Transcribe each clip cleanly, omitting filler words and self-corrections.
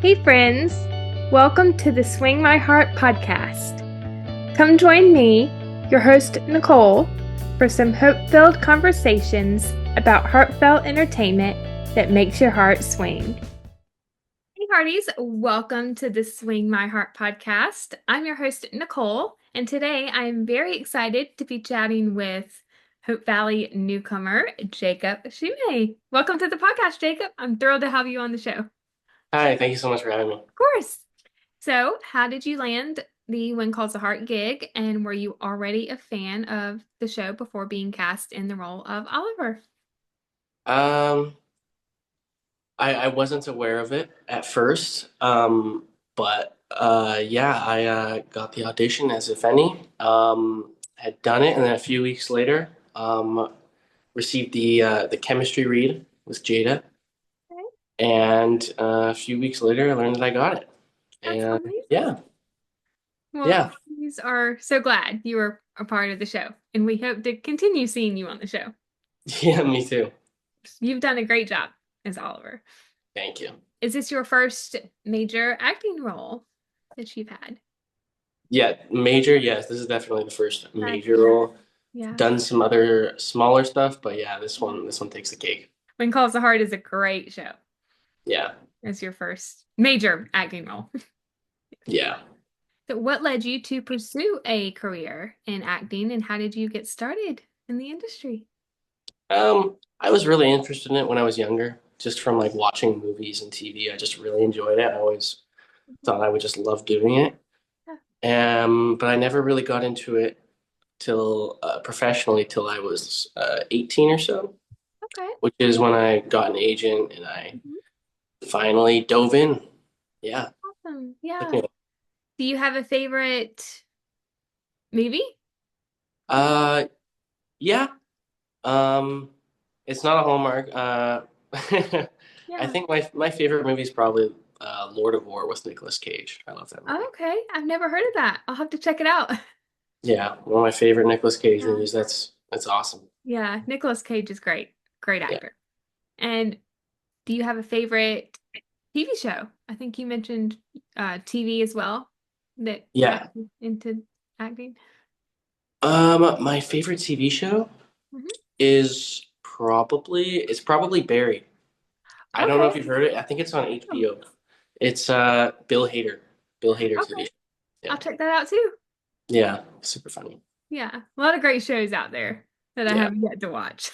Hey, friends! Welcome to the Swing My Heart podcast. Come join me, your host, Nicole, for some hope-filled conversations about heartfelt entertainment that makes your heart swing. Hey, Hearties! Welcome to the Swing My Heart podcast. I'm your host, Nicole, and today I'm very excited to be chatting with Hope Valley newcomer, Jacob Shoemay. Welcome to the podcast, Jacob. I'm thrilled to have you on the show. Hi, thank you so much for having me. Of course. So, how did you land the When Calls the Heart gig, and were you already a fan of the show before being cast in the role of Oliver? Um, I wasn't aware of it at first, but yeah, I got the audition as if any. Had done it, and then a few weeks later, received the chemistry read with Jada, Okay, and a few weeks later, I learned that I got it. that's And amazing. yeah, Well, yeah, we are so glad you were a part of the show, and we hope to continue seeing you on the show. yeah, me too. You've done a great job as Oliver. Thank you. Is this your first major acting role that you've had? Yeah, major, yes, this is definitely the first Heck major yeah. role. Yeah. Done some other smaller stuff, but yeah, this one takes the cake. When Calls the Heart is a great show. Yeah. As your first major acting role. Yeah. So, what led you to pursue a career in acting, and how did you get started in the industry? I was really interested in it when I was younger, just from like watching movies and TV. I just really enjoyed it. I always thought I would just love doing it. Yeah. But I never really got into it till professionally till I was 18 or so, Okay. which is when I got an agent and I Mhm. finally dove in. Yeah. Awesome. Yeah. Do you have a favorite movie? Uh, yeah. Um, it's not a Hallmark. I Yeah. think my favorite movie is probably Lord of War with Nicolas Cage. I love that Oh, movie. okay. I've never heard of that. I'll have to check it out. Yeah, one of my favorite Nicolas Cage Yeah. movies. That's awesome. Yeah. Nicolas Cage is great. Great Yeah, actor. And do you have a favorite TV show? I think you mentioned TV as well that got yeah. you into acting. My favorite TV show Mhm. is probably Barry. I don't know Okay. if you've heard it. I think it's on Oh, HBO. It's Bill Hader. Bill Hader TV okay. show. Yeah, I'll check that out too. yeah, super funny. Yeah, a lot of great shows out there that I Yeah. have yet to watch.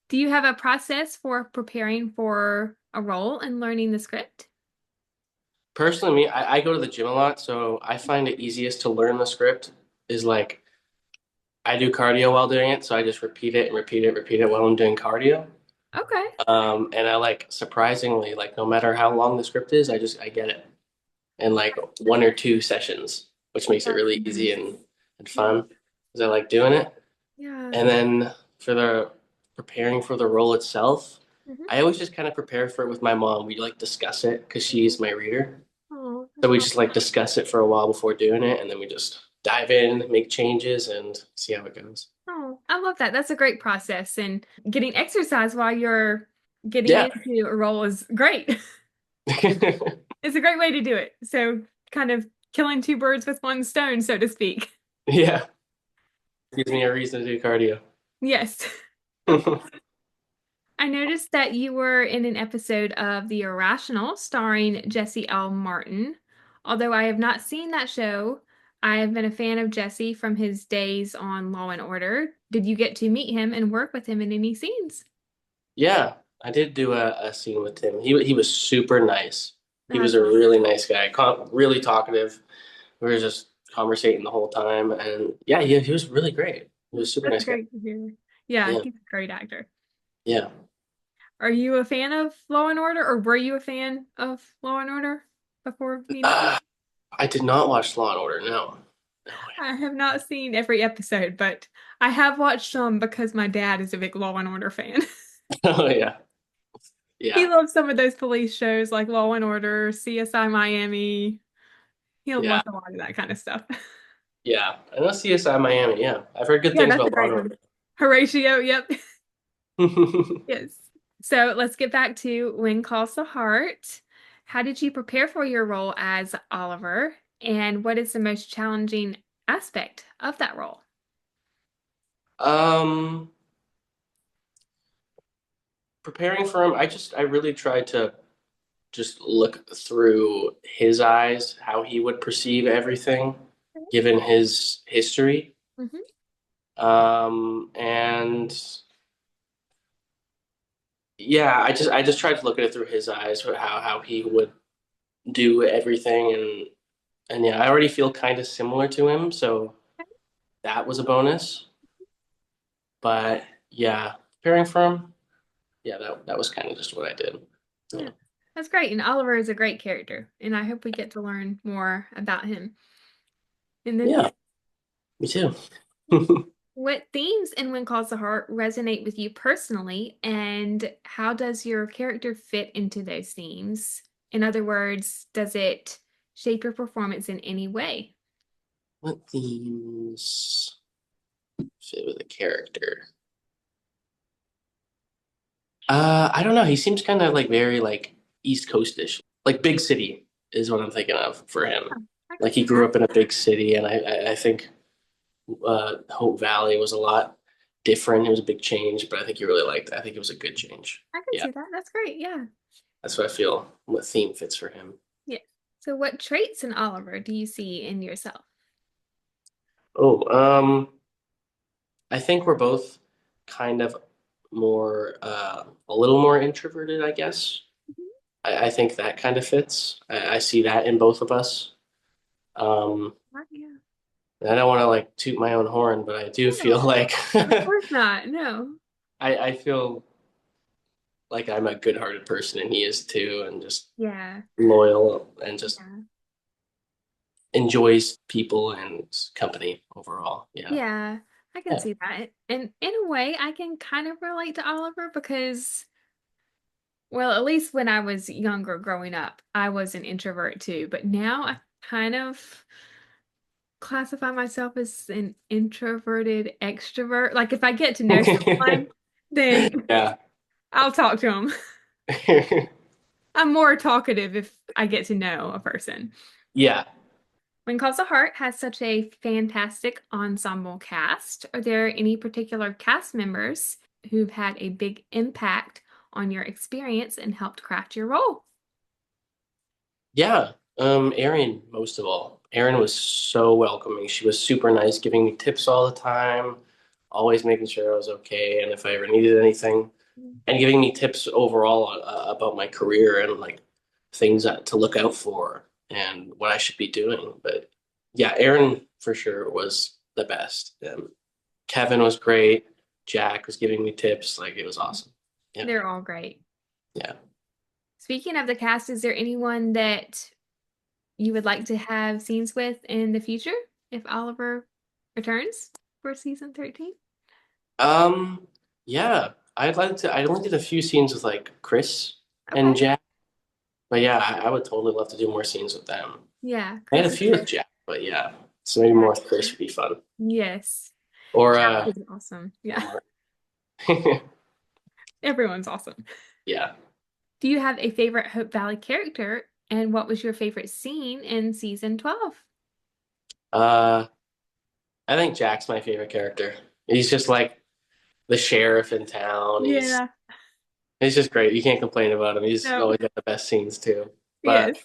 Do you have a process for preparing for a role and learning the script? Personally, I go to the gym a lot, so I find it easiest to learn the script is like I do cardio while doing it, so I just repeat it and repeat it, repeat it while I'm doing cardio. Okay. And I like surprisingly, like no matter how long the script is, I get it in like one or two sessions, which makes it That's really easy nice. and Yeah. fun because I like doing it. Yeah. And then for the preparing for the role itself, Mhm. I always just kind of prepare for it with my mom. We like discuss it because she's my reader. Oh, So that's we all. just like discuss it for a while before doing it, and then we just dive in, make changes, and see how it goes. Oh, I love that. That's a great process. And getting exercise while you're getting Yeah. into a role is great. It's a great way to do it. So, kind of killing two birds with one stone, so to speak. Yeah. Gives me a reason to do cardio. Yes. I noticed that you were in an episode of The Irrational starring Jesse L. Martin. Although I have not seen that show, I have been a fan of Jesse from his days on Law and Order. Did you get to meet him and work with him in any scenes? Yeah, I did do a scene with him. He was super nice. He was That's a awesome. really nice guy, really talkative. We were just conversating the whole time, and yeah, he was really great. He was a super That's nice guy. great to hear. Yeah, Yeah, he's a great actor. yeah. Are you a fan of Law and Order, or were you a fan of Law and Order before meeting him? Uh, I did not watch Law and Order. No, no I have not seen every episode, but I have watched some because my dad is a big Law and Order fan. way. Oh yeah, He yeah, loves some of those police shows like Law and Order, CSI Miami. He yeah, loves a lot of that kind of stuff. yeah. I know CSI Miami. Yeah, I've heard good Yeah, things that's a about Law great and one. Horatio, yep. Order. Yes. So let's get back to When Calls the Heart. How did you prepare for your role as Oliver? And what is the most challenging aspect of that role? Um, Preparing for him, I really tried to just look through his eyes, how he would perceive everything, given his history. Hmm. And yeah, I just tried to look at it through his eyes, how he would do everything, and yeah, I already feel kind of similar to him, so that was a bonus. But yeah, preparing for him, yeah, that was kind of just what I did. Yeah, Yeah, that's great. And Oliver is a great character, and I hope we get to learn more about him in the yeah, future. me too. What themes in When Calls the Heart resonate with you personally, and how does your character fit into those themes? In other words, does it shape your performance in any way? What themes fit with a character? I don't know. He seems kind of like very like East Coastish. Like big city is what I'm thinking of for him. Yeah, I can Like he see grew that. up in a big city, and I think Hope Valley was a lot different. It was a big change, but I think he really liked it. I think it was a good change. I can Yeah, see that. That's great. Yeah. that's what I feel. What theme fits for him? Yeah. So, what traits in Oliver do you see in yourself? Oh, I think we're both kind of more, a little more introverted, I guess. Mhm. I think that kind of fits. I see that in both of us. Um, Right, yeah. I don't want to like toot my own horn, but I do feel No, like of course not. No. I feel like I'm a good-hearted person, and he is too, and just Yeah. loyal and just Yeah. enjoys people and company overall. Yeah. Yeah. I can Yeah. see that. And in a way, I can kind of relate to Oliver because, well, at least when I was younger growing up, I was an introvert too. But now I kind of classify myself as an introverted extrovert. Like if I get to know someone, then Yeah. I'll talk to them. I'm more talkative if I get to know a person. Yeah. When Calls the Heart has such a fantastic ensemble cast, are there any particular cast members who've had a big impact on your experience and helped craft your role? Yeah. Erin, most of all. Erin was so welcoming. She was super nice, giving me tips all the time, always making sure I was okay, and if I ever needed anything, and giving me tips overall about my career and like things to look out for and what I should be doing. But yeah, Erin for sure was the best. Kevin was great. Jack was giving me tips. Like it was awesome. Yeah. They're all great. Yeah. Speaking of the cast, is there anyone that you would like to have scenes with in the future if Oliver returns for season 13? Um, yeah, I'd like to. I only did a few scenes with like Chris Okay. and Jack, but yeah, I would totally love to do more scenes with them. Yeah, I had a Chris is few with Jack, but yeah, so maybe more Jack. with Chris would be fun. Yes. Or Jack is awesome. Yeah. or Everyone's awesome. yeah. Do you have a favorite Hope Valley character? And what was your favorite scene in season 12? Uh, I think Jack's my favorite character. He's just like the sheriff in town. Yeah. He's just great. You can't complain about him. He's No. always got the best scenes too. Yes. But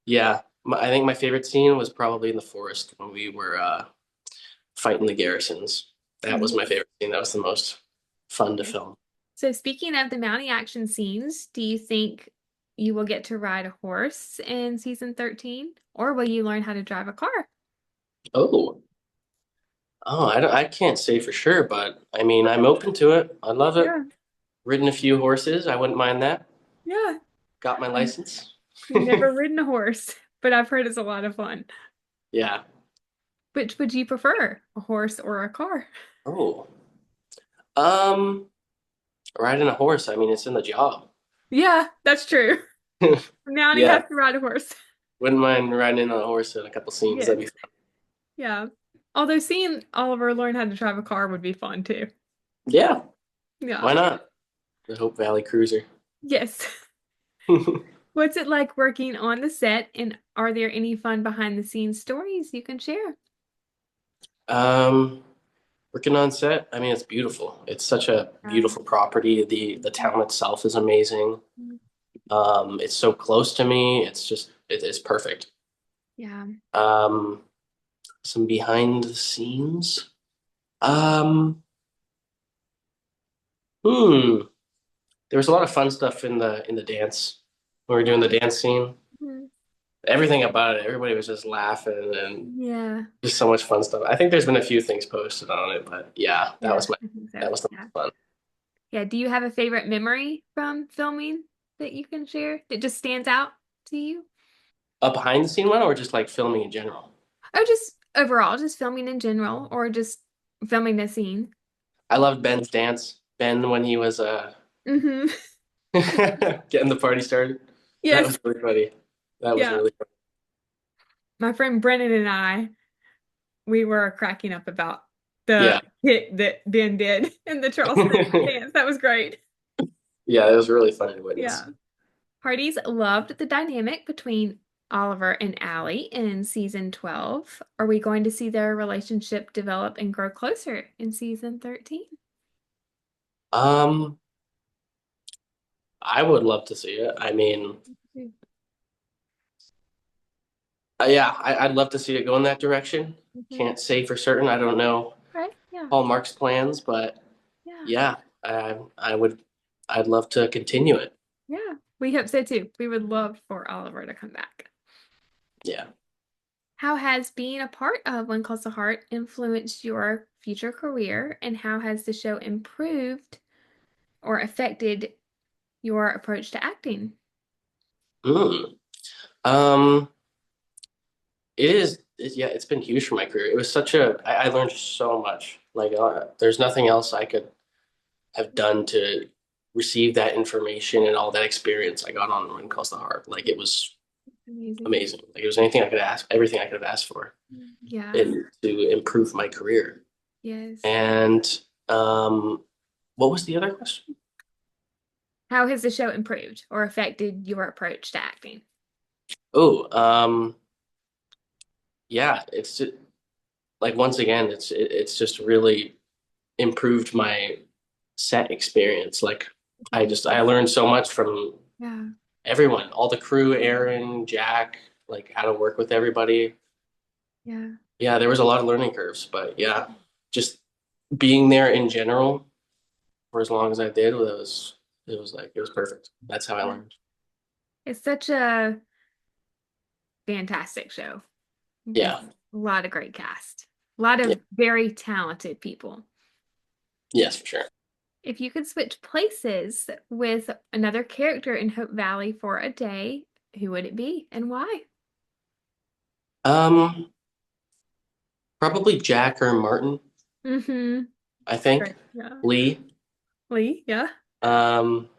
yeah, I think my favorite scene was probably in the forest when we were fighting the garrisons. That was my Yes. favorite scene. That was the most fun to Yes. film. So speaking of the mounting action scenes, do you think you will get to ride a horse in season 13? Or will you learn how to drive a car? Oh, I can't say for sure, but I mean, I'm open to it. I love it. Yeah. Ridden a few horses. I wouldn't mind that. Yeah. Got my I've license. never ridden a horse, but I've heard it's a lot of fun. Yeah. Which would you prefer, a horse or a car? Oh. Um, Riding a horse. I mean, it's in the job. Yeah, that's true. Mountie has Yeah. to ride a horse. Wouldn't mind riding in on a horse in a couple scenes. Yes. That'd be fun. Yeah. Although seeing Oliver learn how to drive a car would be fun too. Yeah. Yeah. Why not? the Hope Valley Cruiser. Yes. What's it like working on the set, and are there any fun behind the scenes stories you can share? Um, Working on set, I mean, it's beautiful. It's such a beautiful property. The town itself is amazing. It's so close to me. It's perfect. Yeah. Um, some behind the scenes. Um, hmm. There was a lot of fun stuff in the dance when we were doing the dance scene. Mhm. Everything about it, everybody was just laughing and Yeah. just so much fun stuff. I think there's been a few things posted on it, but yeah, Yeah, I think so. that was the Yeah. most fun. Yeah. Do you have a favorite memory from filming that you can share that just stands out to you? A behind the scene one or just like filming in general? Or just overall, just filming in general, or just filming the scene? I loved Ben's dance. Ben when he was Hmm. getting the party started. That Yes. was really funny. That was Yeah. really funny. My friend Brennan and I, we were cracking up about the Yeah. hit that Ben did in the Charleston dance. That was great. Yeah, it was really funny to Yeah. witness. Parties loved the dynamic between Oliver and Allie in season 12. Are we going to see their relationship develop and grow closer in season 13? Um, I would love to see it. I mean, yeah, I'd love to see it go in that direction. Mm-hmm. Can't say for certain. I don't know Right? Yeah. Paul Mark's plans, but Yeah. yeah, I would, I'd love to continue it. Yeah. We hope so too. We would love for Oliver to come back. Yeah. How has being a part of One Calls the Heart influenced your future career, and how has the show improved or affected your approach to acting? Mm. Um, it is, yeah, it's been huge for my career. It was I learned so much. Like, there's nothing else I could have done to receive that information and all that experience I got on When Calls the Heart. Like, it was Amazing. amazing. Like, it was anything I could ask, everything I could have asked for, Yeah. and to improve my career. Yes. And what was the other question? How has the show improved or affected your approach to acting? Oh, yeah, it's just, like once again, it's just really improved my set experience. Like I learned so much from Yeah. everyone, all the crew, Aaron, Jack, like how to work with everybody. Yeah. Yeah, there was a lot of learning curves, but yeah, just being there in general for as long as I did it was perfect. That's how I Yeah. learned. It's such a fantastic show with Yeah. a lot of great cast, a lot Yeah. of very talented people. Yes, for sure. If you could switch places with another character in Hope Valley for a day, who would it be and why? Um, Probably Jack or Martin, Mm-hmm. I think. Right. Yeah. Lee. Lee, yeah. Um,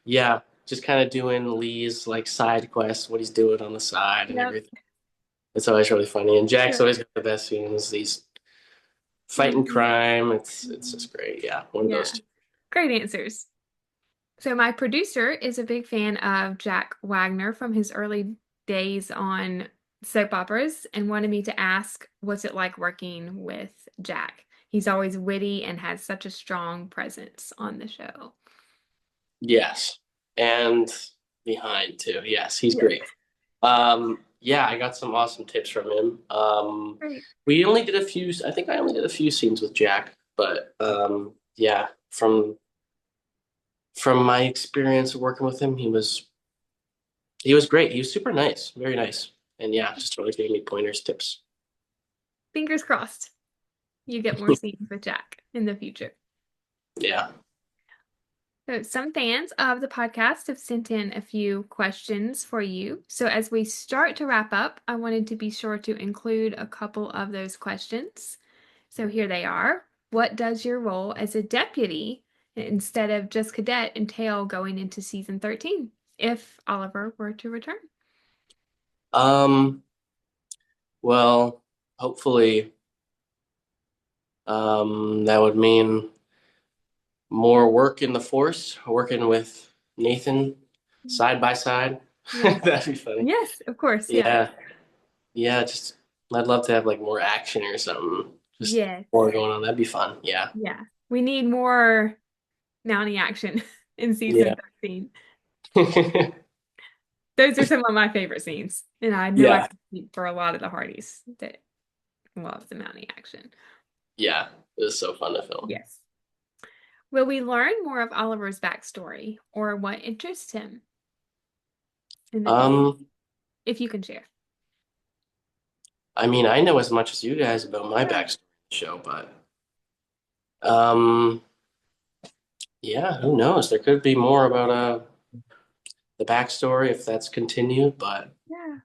yeah, just kind of doing Lee's like side quests, what he's doing on the side and Yep. everything. It's always really funny. And Jack's Yeah. always got the best scenes. He's fighting Mhm. crime. It's just great. Yeah, one of those Yeah. two. Great answers. So my producer is a big fan of Jack Wagner from his early days on soap operas and wanted me to ask, what's it like working with Jack? He's always witty and has such a strong presence on the show. Yes. And behind too. Yes, he's Yes. great. Yeah, I got some awesome tips from him. Great. We only did a few, I think I only did a few scenes with Jack, but yeah, from my experience working with him, he was great. He was super nice, very nice. And yeah, just really gave me pointers, tips. Fingers crossed you get more scenes with Jack in the future. Yeah. So, some fans of the podcast have sent in a few questions for you. So, as we start to wrap up, I wanted to be sure to include a couple of those questions. So, here they are. What does your role as a deputy instead of just cadet entail going into season 13 if Oliver were to return? Um, well, hopefully, that would mean more work in the force, working with Nathan side by side. Yeah. That'd be funny. Yes, of course. Yeah. Yeah. Yeah, just I'd love to have like more action or something. Just Yes. more going on. That'd be fun. Yeah. Yeah. We need more Mountie action in season Yeah. 13. Those are some of my favorite scenes. And I know I Yeah. can speak for a lot of the Hardys that love the Mountie action. Yeah. It was so fun to film. Yes. Will we learn more of Oliver's backstory or what interests him in the future? Um, If you can share. I mean, I know as much as you guys about my Yeah. backstory show, but um, yeah, who knows? There could be more about the backstory if that's continued, but Yeah.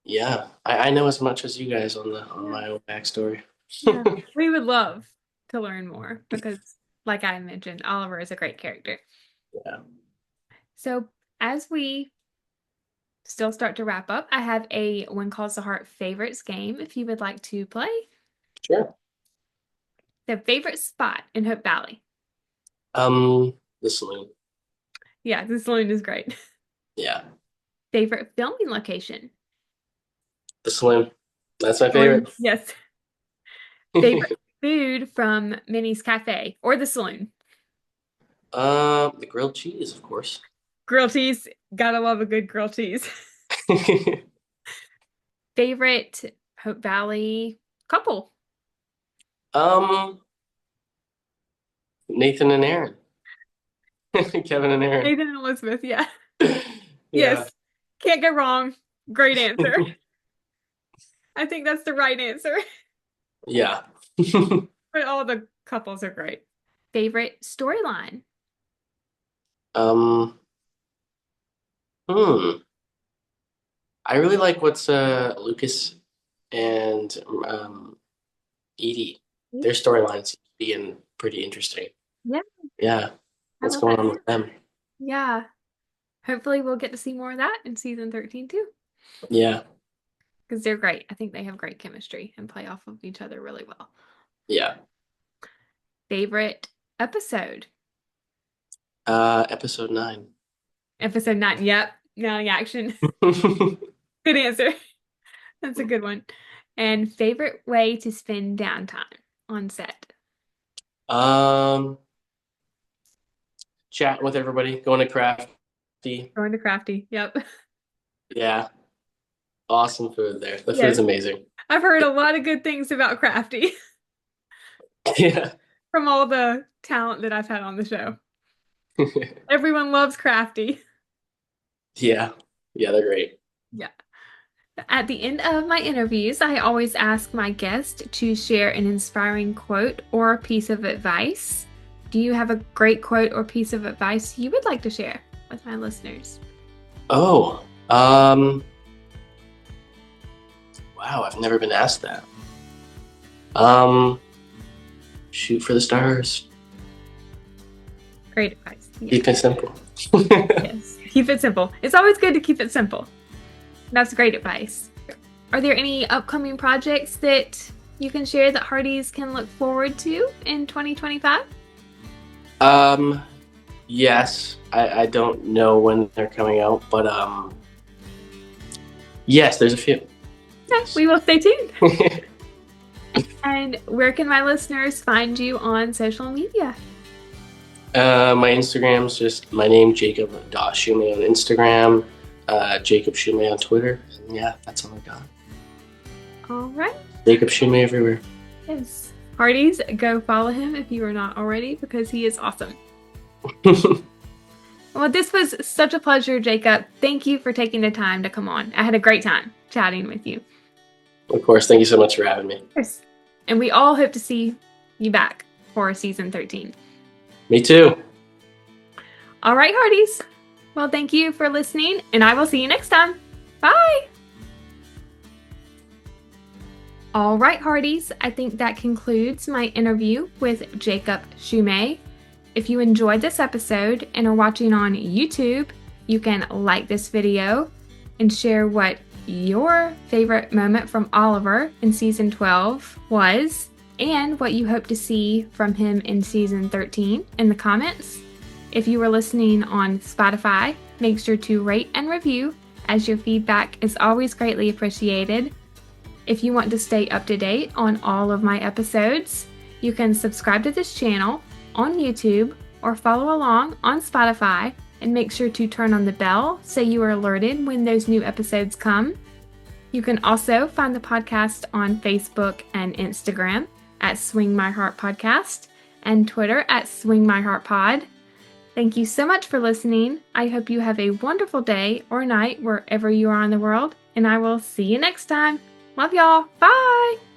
yeah, I know as much as you guys on Yeah. my own backstory. Yeah. We would love to learn more because, like I mentioned, Oliver is a great character. Yeah. So, as we still start to wrap up, I have a When Calls the Heart favorites game if you would like to play. Sure. The favorite spot in Hope Valley. The saloon. Yeah, the saloon is great. Yeah. Favorite filming location. The saloon. That's my Saloon. favorite. Yes. Favorite food from Minnie's Cafe or the saloon. The grilled cheese, of course. Grilled cheese. Gotta love a good grilled cheese. Favorite Hope Valley couple. Nathan and Aaron. Kevin and Aaron. Nathan and Elizabeth, yeah. Yeah. Yes. Can't go wrong. Great answer. I think that's the right answer. Yeah. But all the couples are great. Favorite storyline. Um, hmm. I really like what's Lucas and Edie. Their storylines being pretty interesting. Yeah. Yeah. I What's love going that on too. with them? Yeah. Hopefully we'll get to see more of that in season 13 too. Yeah. Because they're great. I think they have great chemistry and play off of each other really well. Yeah. Favorite episode. Episode 9. Episode 9. Yep. Now the action. Good answer. That's a good one. And favorite way to spend downtime on set. Chat with everybody, going to Crafty. Going to Crafty. Yep. Yeah. Awesome food there. The Yes. food's amazing. I've heard a lot of good things about Crafty Yeah. from all the talent that I've had on the show. Everyone loves Crafty. Yeah. Yeah, they're great. Yeah. At the end of my interviews, I always ask my guest to share an inspiring quote or piece of advice. Do you have a great quote or piece of advice you would like to share with my listeners? Oh, wow, I've never been asked that. Shoot for the stars. Great advice. Yeah. Keep it simple. Yes, keep it simple. It's always good to keep it simple. That's great advice. Are there any upcoming projects that you can share that Hardys can look forward to in 2025? Yes. I don't know when they're coming out, but yes, there's a few. Okay, we will stay tuned. And where can my listeners find you on social media? My Instagram's just my name, Jacob.Shumeé on Instagram, Jacob Shumeé on Twitter. And yeah, that's all I got. All right. Jacob Shumeé everywhere. Yes. Hardys, go follow him if you are not already because he is awesome. Well, this was such a pleasure, Jacob. Thank you for taking the time to come on. I had a great time chatting with you. Of course. Thank you so much for having me. Yes. And we all hope to see you back for season 13. Me too. All right, Hardys. Well, thank you for listening, and I will see you next time. Bye. All right, Hardys. I think that concludes my interview with Jacob Shumeé. If you enjoyed this episode and are watching on YouTube, you can like this video and share what your favorite moment from Oliver in season 12 was. and what you hope to see from him in season 13 in the comments. If you are listening on Spotify, make sure to rate and review, as your feedback is always greatly appreciated. If you want to stay up to date on all of my episodes, you can subscribe to this channel on YouTube or follow along on Spotify, and make sure to turn on the bell so you are alerted when those new episodes come. You can also find the podcast on Facebook and Instagram at Swing My Heart Podcast and Twitter at Swing My Heart Pod. Thank you so much for listening. I hope you have a wonderful day or night wherever you are in the world, and I will see you next time. Love y'all. Bye!